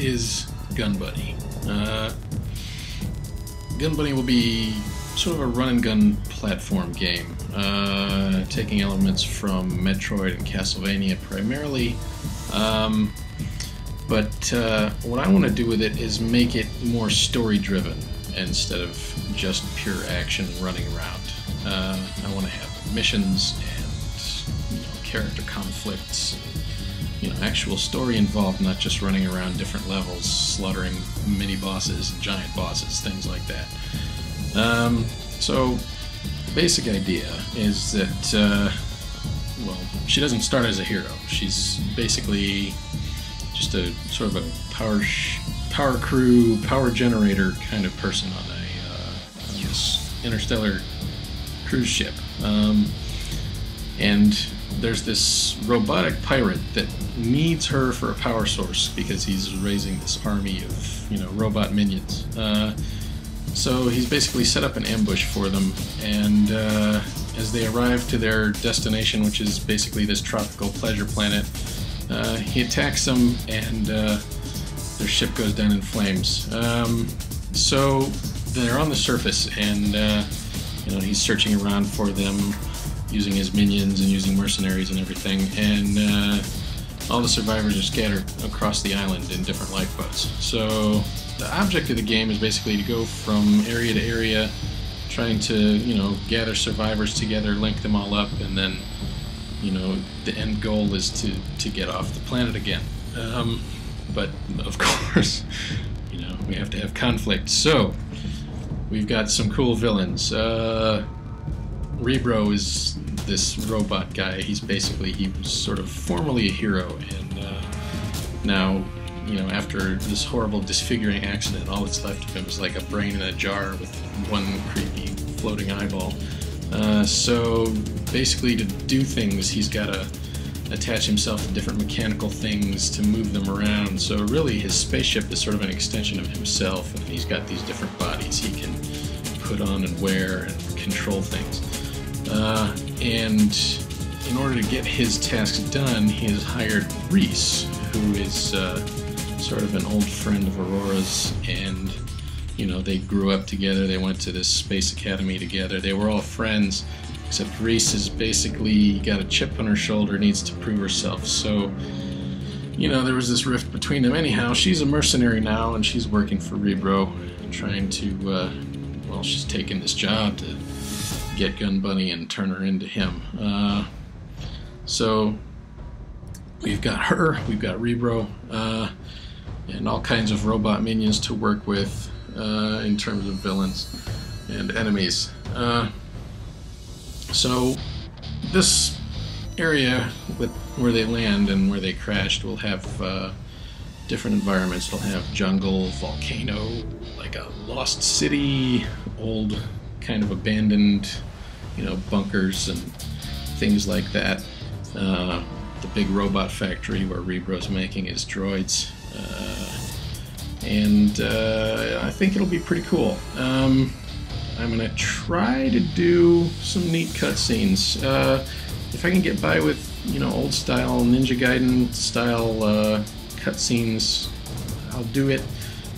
is GunBunny. GunBunny will be sort of a run-and-gun platform game, taking elements from Metroid and Castlevania primarily, but what I want to do with it is make it more story-driven instead of just pure action and running around. I want to have missions and character conflicts, actual story involved, not just running around different levels, slaughtering mini bosses and giant bosses, things like that. So the basic idea is that, well, she doesn't start as a hero. She's basically just a sort of a power crew, power generator kind of person on this interstellar cruise ship. And there's this robotic pirate that needs her for a power source because he's raising this army of, robot minions. So he's basically set up an ambush for them, and as they arrive to their destination, which is basically this tropical pleasure planet, he attacks them, and their ship goes down in flames. So they're on the surface, and he's searching around for them, using his minions and using mercenaries and everything, and all the survivors are scattered across the island in different lifeboats. So the object of the game is basically to go from area to area, trying to, gather survivors together, link them all up, and then, the end goal is to get off the planet again. But, of course, we have to have conflict. So, we've got some cool villains. Rebro is this robot guy. He was sort of formerly a hero, and now, after this horrible disfiguring accident, all that's left of him is like a brain in a jar with one creepy floating eyeball. So basically, to do things, he's got to attach himself to different mechanical things to move them around. So really, his spaceship is sort of an extension of himself, and he's got these different bodies he can put on and wear and control things. And in order to get his tasks done, he has hired Reese, who is sort of an old friend of Aurora's, and they grew up together. They went to this space academy together. They were all friends, except Reese is basically got a chip on her shoulder, needs to prove herself. So there was this rift between them. Anyhow, she's a mercenary now, and she's working for Rebro, trying to she's taken this job to get GunBunny and turn her into him. So we've got her, we've got Rebro, and all kinds of robot minions to work with in terms of villains and enemies. So this area where they land and where they crashed will have different environments. They'll have jungle, volcano, like a lost city, old kind of abandoned, bunkers and things like that. The big robot factory where Rebro's making his droids. And I think it'll be pretty cool. I'm gonna try to do some neat cutscenes. If I can get by with, old style Ninja Gaiden style cutscenes, I'll do it.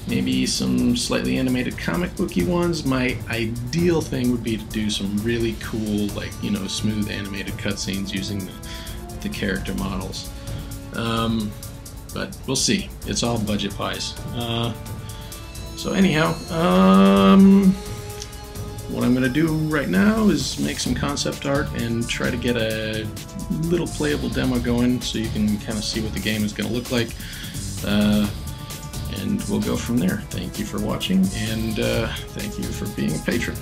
Maybe some slightly animated comic booky ones. My ideal thing would be to do some really cool, like, smooth animated cutscenes using the character models. But we'll see. It's all budget-wise. So anyhow, what I'm going to do right now is make some concept art and try to get a little playable demo going so you can kind of see what the game is going to look like. And we'll go from there. Thank you for watching, and thank you for being a patron.